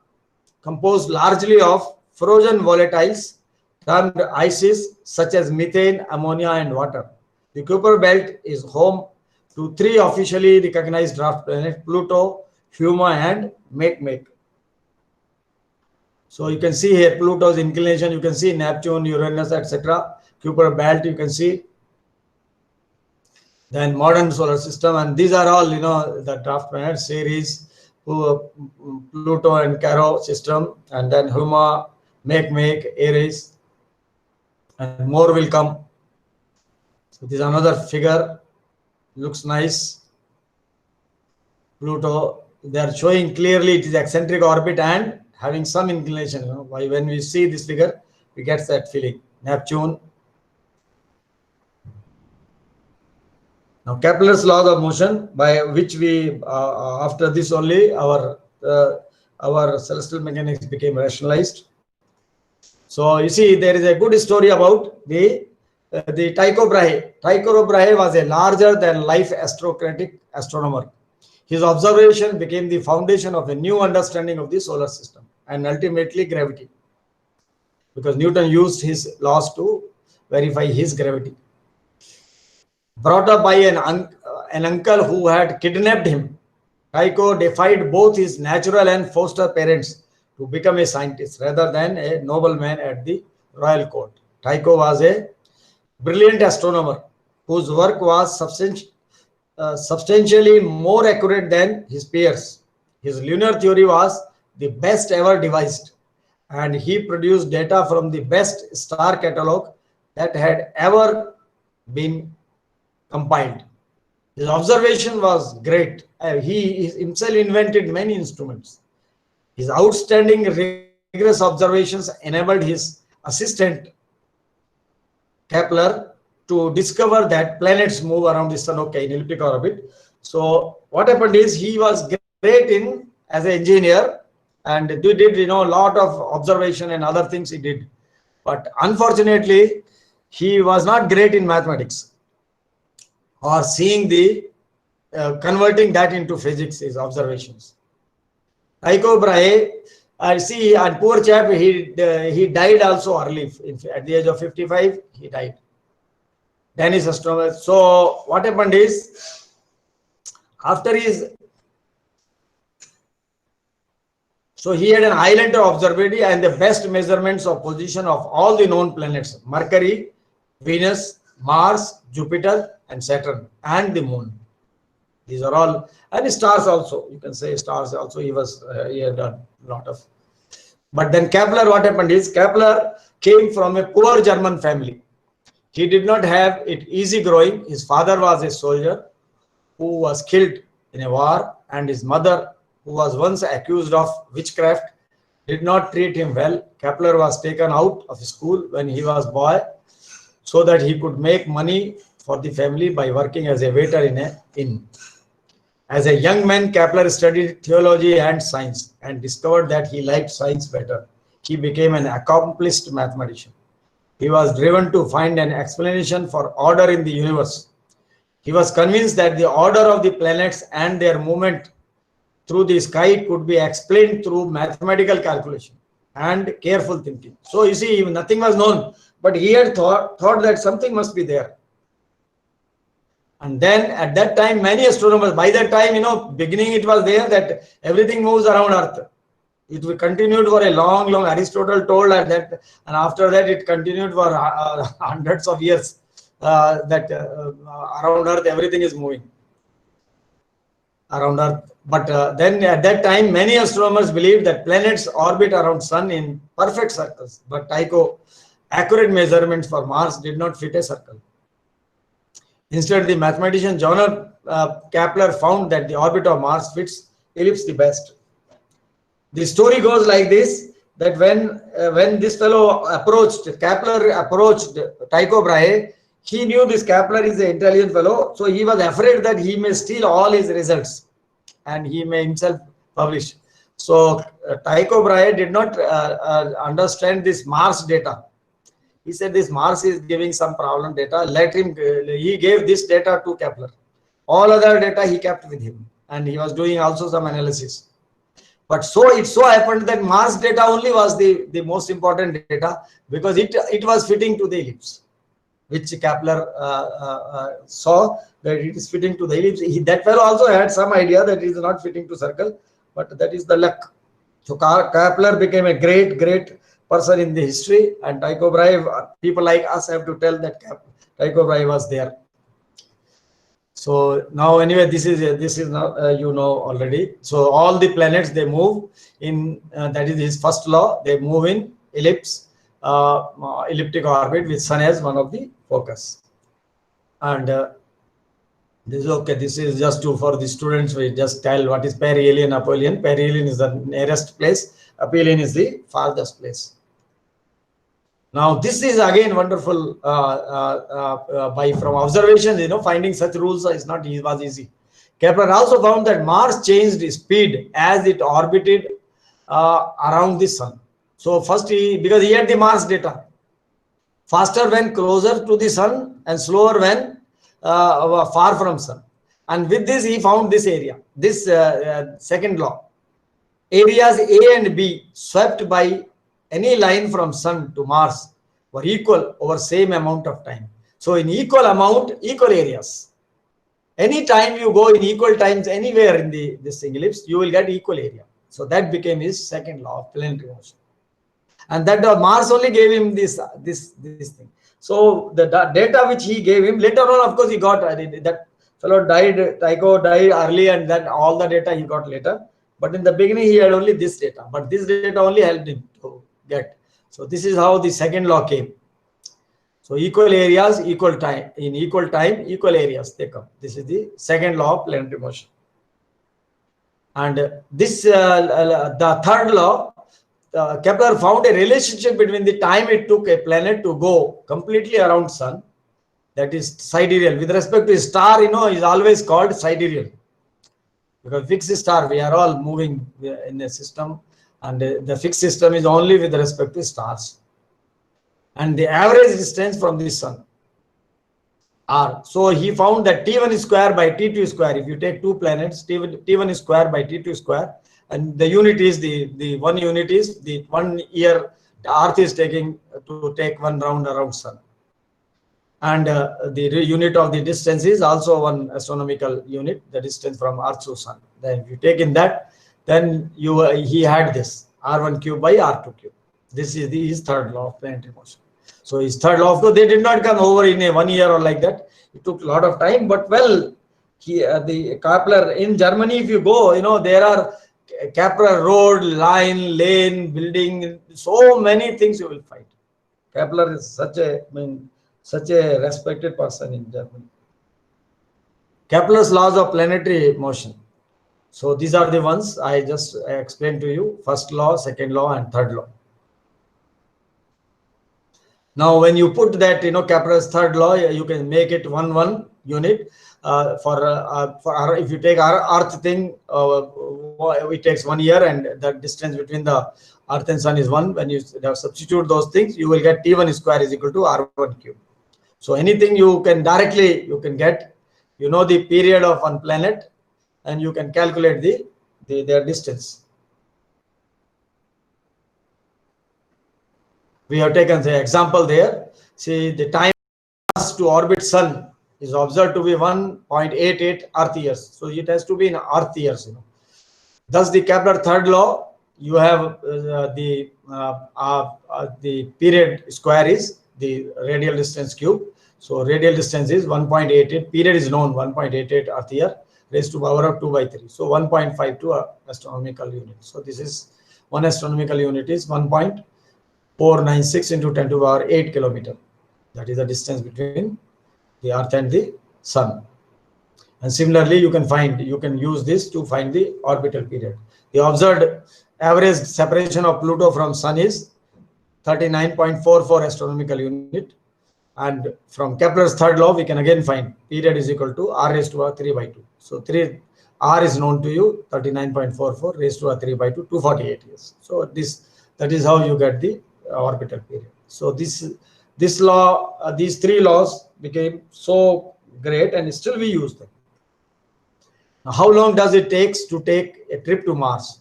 composed largely of frozen volatiles termed ices, such as methane, ammonia, and water. The Kuiper belt is home to 3 officially recognized dwarf planets: Pluto, Huma, and Makemake. So you can see here Pluto's inclination, you can see Neptune, Uranus, etc. Kuiper belt, you can see. Then modern solar system, and these are all, the dwarf planets: Ceres, Pluto and Cairo system, and then Huma, Makemake, Eris, and more will come. So this is another figure, looks nice. Pluto, they are showing clearly it is eccentric orbit and having some inclination. Why, when we see this figure, we get that feeling. Neptune. Now Kepler's laws of motion, by which we after this only our celestial mechanics became rationalized. So you see, there is a good story about the the Tycho Brahe. Tycho Brahe was a larger than life astrocritic astronomer. His observation became the foundation of a new understanding of the solar system and ultimately gravity, because Newton used his laws to verify his gravity. Brought up by an uncle who had kidnapped him, Tycho defied both his natural and foster parents to become a scientist rather than a nobleman at the royal court. Tycho was a brilliant astronomer whose work was substantially more accurate than his peers. His lunar theory was the best ever devised, and he produced data from the best star catalog that had ever been compiled. His observation was great. He himself invented many instruments. His outstanding rigorous observations enabled his assistant Kepler to discover that planets move around the sun, okay, in elliptic orbit. So what happened is he was great in as an engineer, and he did a lot of observation and other things he did, but unfortunately he was not great in mathematics or seeing the converting that into physics, his observations. Tycho Brahe, I see, and poor chap, he died also early. At the age of 55, he died. Danish astronomer. So what happened is, after his, so he had an island observatory and the best measurements of position of all the known planets: Mercury, Venus, Mars, Jupiter, and Saturn, and the moon. These are all, and stars also. You can say stars also. He had done a lot of. But then Kepler, what happened is, Kepler came from a poor German family. He did not have it easy growing. His father was a soldier who was killed in a war, and his mother, who was once accused of witchcraft, did not treat him well. Kepler was taken out of school when he was a boy so that he could make money for the family by working as a waiter in an inn. As a young man, Kepler studied theology and science and discovered that he liked science better. He became an accomplished mathematician. He was driven to find an explanation for order in the universe. He was convinced that the order of the planets and their movement through the sky could be explained through mathematical calculation and careful thinking. So you see, nothing was known, but he had thought that something must be there. And then at that time, many astronomers, by that time, beginning it was there that everything moves around Earth. It continued for a long, Aristotle told that, and after that it continued for hundreds of years, that around Earth everything is moving around Earth. But then at that time, many astronomers believed that planets orbit around Sun in perfect circles. But Tycho, accurate measurements for Mars did not fit a circle. Instead, the mathematician John Kepler found that the orbit of Mars fits ellipse the best. The story goes like this, that when this fellow Kepler approached Tycho Brahe, he knew this Kepler is an intelligent fellow, so he was afraid that he may steal all his results and he may himself publish. So Tycho Brahe did not understand this Mars data. He said this Mars is giving some problem data. He gave this data to Kepler. All other data he kept with him, and he was doing also some analysis. But it so happened that Mars data only was the most important data, because it was fitting to the ellipse, which Kepler saw that it is fitting to the ellipse. That fellow also had some idea that it is not fitting to circle, but that is the luck. So Kepler became a great person in the history, and Tycho Brahe, people like us have to tell that Tycho Brahe was there. So now anyway, this is now already. So all the planets, they move in, that is his first law, they move in elliptic orbit with Sun as one of the focus. And this is okay. This is just for the students. We just tell what is perihelion, aphelion. Perihelion is the nearest place. Aphelion is the farthest place. Now this is again wonderful. From observations, finding such rules is not was easy. Kepler also found that Mars changed its speed as it orbited around the Sun. So first because he had the Mars data. faster when closer to the sun and slower when far from sun. And with this, he found this area, this second law. Areas A and B swept by any line from sun to Mars were equal over same amount of time. So in equal amount, equal areas. Any time you go in equal times anywhere in this ellipse, you will get equal area. So that became his second law of planetary motion. And that Mars only gave him this thing. So the data which he gave him later on, of course, he got that fellow died. Tycho died early, and that all the data he got later. But in the beginning, he had only this data. But this data only helped him to get. So this is how the second law came. So equal areas, equal time. In equal time, equal areas they come. This is the second law of planetary motion. And this the third law. Kepler found a relationship between the time it took a planet to go completely around sun, that is sidereal. With respect to a star, is always called sidereal. Because fixed star, we are all moving in a system, and the fixed system is only with respect to stars. And the average distance from the sun, R. So he found that T1 square by T2 square. If you take two planets, T1 square by T2 square, and the unit is the 1 unit is the 1 year the Earth is taking to take one round around sun. And the unit of the distance is also one astronomical unit, the distance from Earth to sun. Then if you take in that, then he had this R1 cube by R2 cube. This is his third law of planetary motion. So his third law, of course, they did not come over in a 1 year or like that. It took a lot of time, but well, the Kepler in Germany, if you go, there are Kepler road, line, lane, building, so many things you will find. Kepler is such a respected person in Germany. Kepler's laws of planetary motion. So these are the ones I just explained to you: first law, second law, and third law. Now, when you put that, Kepler's third law, you can make it 1 unit. For if you take our Earth thing, it takes 1 year, and the distance between the Earth and Sun is 1. When you substitute those things, you will get T1 square is equal to R1 cube. So anything you can directly get, the period of one planet, and you can calculate their distance. We have taken the example there. See, the time to orbit Sun is observed to be 1.88 Earth years. So it has to be in Earth years. Thus, the Kepler third law, you have the period square is the radial distance cube. So radial distance is 1.88. Period is known, 1.88 Earth year raised to power of 2 by 3. So 1.52 astronomical unit. So this is one astronomical unit is 1.496 into 10 to the power 8 kilometer. That is the distance between the Earth and the Sun. And similarly, you can use this to find the orbital period. The observed average separation of Pluto from Sun is 39.44 astronomical unit. And from Kepler's third law, we can again find period is equal to R raised to power 3 by 2. So R is known to you, 39.44 raised to power 3 by 2, 248 years. So that is how you get the orbital period. So this law, these three laws became so great, and still we use them. Now, how long does it take to take a trip to Mars?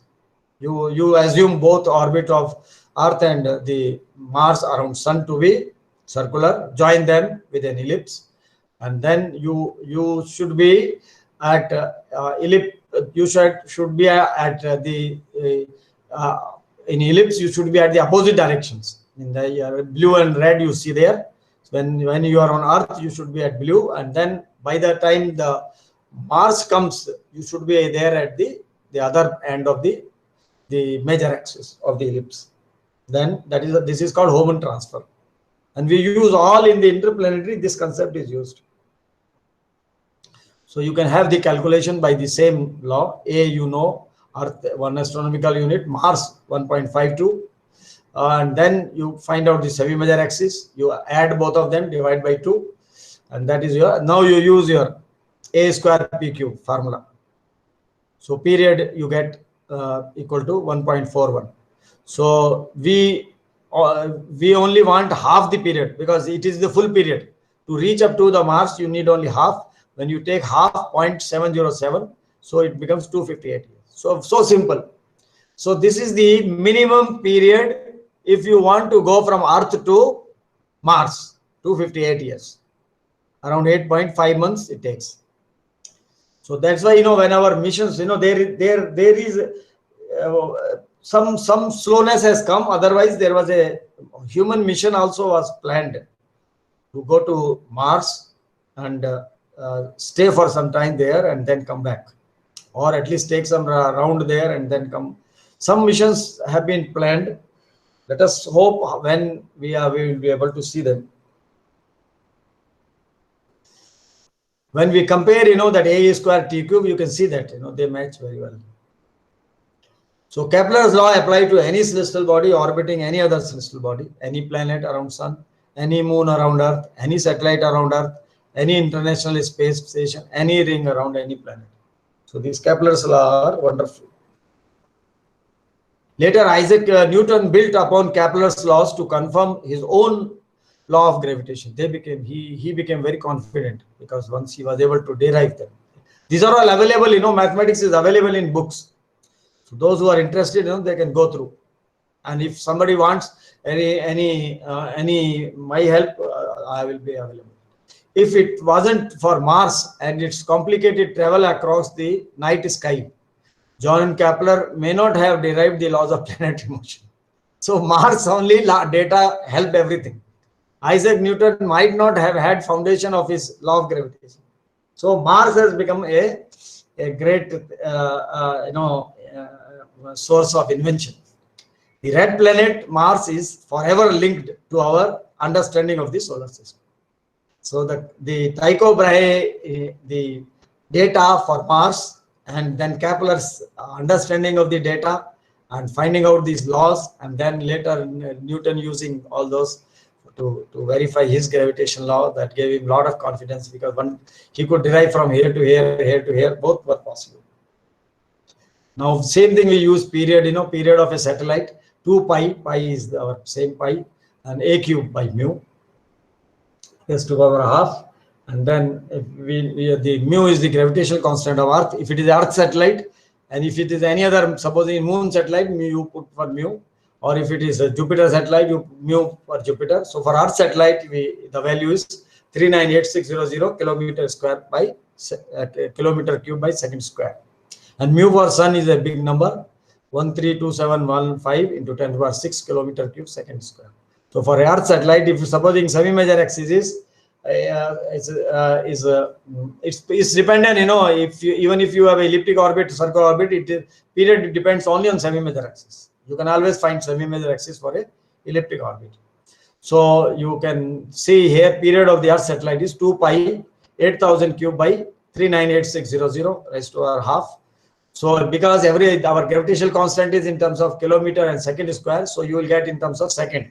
You assume both orbit of Earth and the Mars around Sun to be circular, join them with an ellipse, and then you should be at ellipse. You should be at in ellipse. You should be at the opposite directions. In the blue and red you see there. When you are on Earth, you should be at blue, and then by the time the Mars comes, you should be there at the other end of the major axis of the ellipse. Then this is called Hohmann transfer. And we use all in the interplanetary, this concept is used. So you can have the calculation by the same law. Earth 1 astronomical unit, Mars 1.52. And then you find out the semi-major axis. You add both of them, divide by 2. And that is now you use your A square P cube formula. So period you get equal to 1.41. So we we only want half the period because it is the full period. To reach up to the Mars, you need only half. When you take half, 0.707, so it becomes 258 years. So simple. So this is the minimum period if you want to go from Earth to Mars, 258 years. Around 8.5 months it takes. So that's why, when our missions, there is some slowness has come. Otherwise, there was a human mission also was planned to go to Mars and stay for some time there and then come back, or at least take some round there and then come. Some missions have been planned. Let us hope when we will be able to see them. When we compare, that A square T cube, you can see that, they match very well. So Kepler's law applies to any celestial body orbiting any other celestial body, any planet around Sun, any moon around Earth, any satellite around Earth, any international space station, any ring around any planet. So these Kepler's law are wonderful. Later, Isaac Newton built upon Kepler's laws to confirm his own law of gravitation. He became very confident because once he was able to derive them. These are all available, mathematics is available in books. So those who are interested, they can go through. And if somebody wants any my help, I will be available. If it wasn't for Mars and its complicated travel across the night sky, John Kepler may not have derived the laws of planetary motion. So Mars only data helped everything. Isaac Newton might not have had foundation of his law of gravitation. So Mars has become a great source of invention. The red planet Mars is forever linked to our understanding of the solar system. So the Tycho Brahe, the data for Mars, and then Kepler's understanding of the data and finding out these laws, and then later Newton using all those to verify his gravitation law, that gave him a lot of confidence because he could derive from here to here, here to here, both were possible. Now, same thing we use period, period of a satellite, 2 pi is our same pi, and a cube by mu, is 2 power half. And then if the mu is the gravitational constant of Earth. If it is Earth satellite, and if it is any other, supposing moon satellite, you put for mu, or if it is a Jupiter satellite, you mu for Jupiter. So for Earth satellite, the value is 398600 kilometer square by kilometer cube by second square. And mu for Sun is a big number, 132715 into 10 to the power 6 kilometer cube second square. So for Earth satellite, if supposing semi-major axis is it's dependent, even if you have elliptic orbit, circular orbit, period depends only on semi-major axis. You can always find semi-major axis for a elliptic orbit. So you can see here period of the Earth satellite is 2 pi 8000 cube by 398600 raised to our half. So because our gravitational constant is in terms of kilometer and second square, so you will get in terms of second.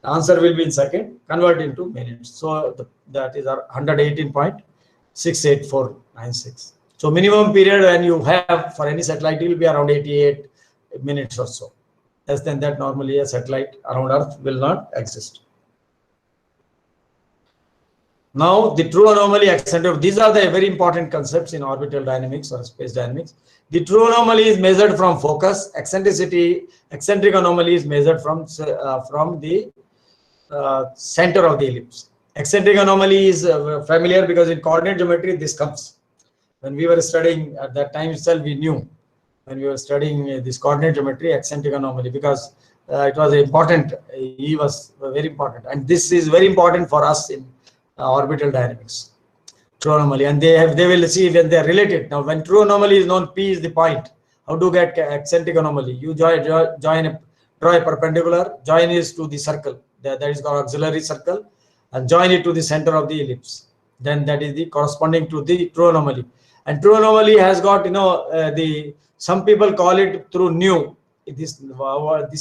The answer will be in second, convert into minutes. So that is our 118.68496. So minimum period when you have for any satellite, it will be around 88 minutes or so. Less than that, normally a satellite around Earth will not exist. Now, the true anomaly eccentric, these are the very important concepts in orbital dynamics or space dynamics. The true anomaly is measured from focus. Eccentric anomaly is measured from the center of the ellipse. Eccentric anomaly is familiar because in coordinate geometry this comes. When we were studying at that time itself, we knew when we were studying this coordinate geometry, eccentric anomaly, because it was important. He was very important, and this is very important for us in orbital dynamics. True anomaly, and they will see when they are related. Now, when true anomaly is known, P is the point. How to get eccentric anomaly? You draw a perpendicular, join is to the circle. That is called auxiliary circle, and join it to the center of the ellipse. Then that is the corresponding to the true anomaly. And true anomaly has got, some people call it through nu. This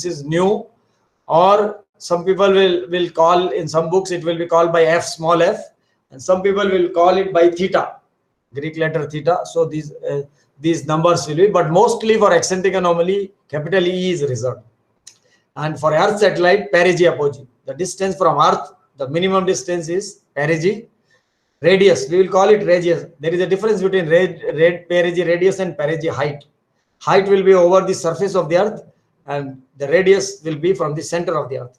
is nu, or some people will call, in some books it will be called by f, small f, and some people will call it by theta, Greek letter theta. So these numbers will be, but mostly for eccentric anomaly, capital E is reserved. And for Earth satellite, perigee, apogee. The distance from Earth, the minimum distance is perigee. Radius, we will call it radius. There is a difference between perigee radius and perigee height. Height will be over the surface of the Earth, and the radius will be from the center of the Earth.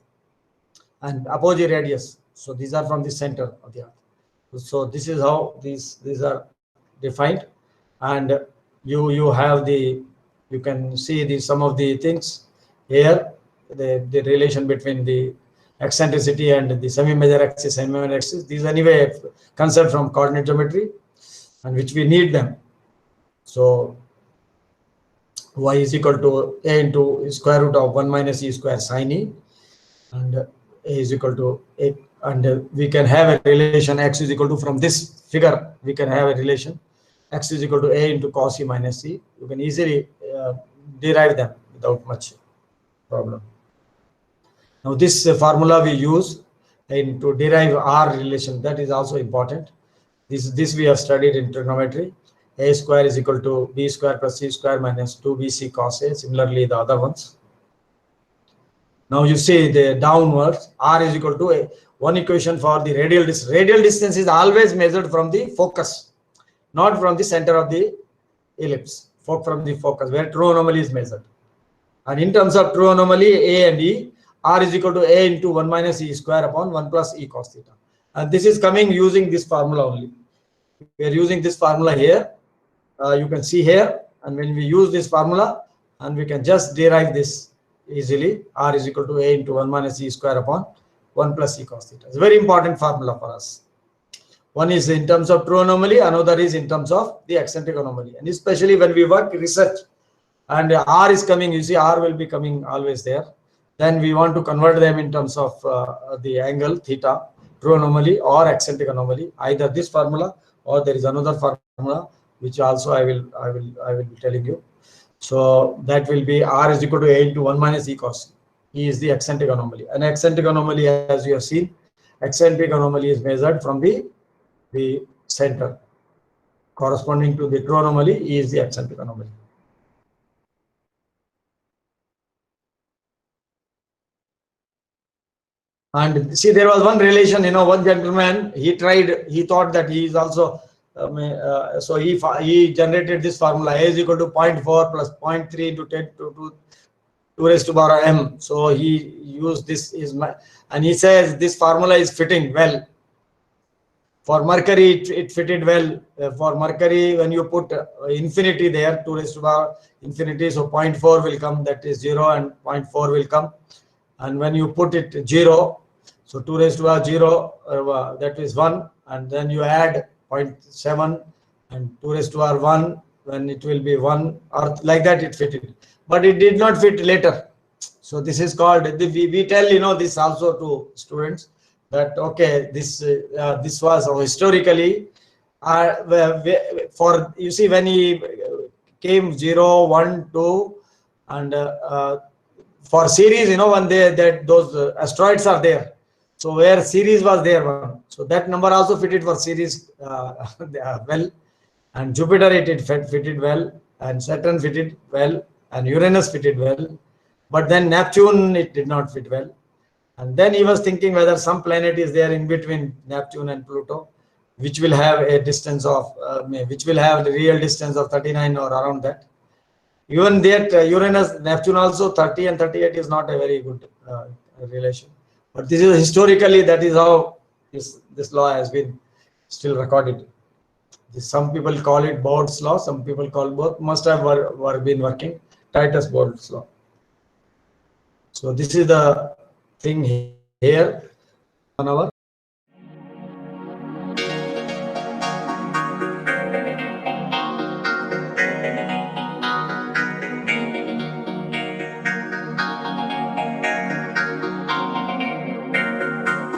And apogee, radius. So these are from the center of the Earth. So this is how these are defined. And you have the, you can see the some of the things here, the relation between the eccentricity and the semi-major axis, semi-minor axis. These anyway concept from coordinate geometry, and which we need them. So y is equal to a into square root of 1 minus e square sine e, and a is equal to a, and we can have a relation x is equal to, from this figure we can have a relation x is equal to a into cos e minus c. You can easily derive them without much problem. Now this formula we use to derive R relation, that is also important. This we have studied in trigonometry. A square is equal to b square plus c square minus 2bc cos a. Similarly the other ones. Now you see the downwards, R is equal to one equation for the radial distance. Radial distance is always measured from the focus, not from the center of the ellipse, from the focus where true anomaly is measured. And in terms of true anomaly, A and E, R is equal to A into 1 minus E square upon 1 plus E cos theta. And this is coming using this formula only. We are using this formula here. You can see here. And when we use this formula, and we can just derive this easily, R is equal to A into 1 minus E square upon 1 plus E cos theta. It's a very important formula for us. One is in terms of true anomaly, another is in terms of the eccentric anomaly. And especially when we work research, and R is coming, you see R will be coming always there. Then we want to convert them in terms of the angle theta, true anomaly or eccentric anomaly. Either this formula or there is another formula which also I will be telling you. So that will be R is equal to A into 1 minus E cos. E is the eccentric anomaly. An eccentric anomaly, as you have seen, eccentric anomaly is measured from the center. Corresponding to the true anomaly, E is the eccentric anomaly. And see, there was one relation, one gentleman, he thought that he is also, so he generated this formula, A is equal to 0.4 plus 0.3 into 10 to 2 raised to power m. So he used this, and he says this formula is fitting well. For Mercury, it fitted well. For Mercury, when you put infinity there, 2 raised to power infinity, so 0.4 will come, that is 0, and 0.4 will come. And when you put it 0, so 2 raised to power 0, that is 1, and then you add 0.7 and 2 raised to power 1, when it will be 1, or like that it fitted. But it did not fit later. So this is called, we tell this also to students, that okay, this was historically, for, you see, when he came 0, 1, 2, and for series, when those asteroids are there, so where series was there, so that number also fitted for series well, and Jupiter it fitted well, and Saturn fitted well, and Uranus fitted well, but then Neptune it did not fit well. And then he was thinking whether some planet is there in between Neptune and Pluto, which will have a distance of, which will have the real distance of 39 or around that. Even that Uranus, Neptune also 30 and 38 is not a very good relation. But this is historically, that is how this law has been still recorded. Some people call it Bode's law, some people call both, must have been working, Titus Bode's law. So this is the thing here on our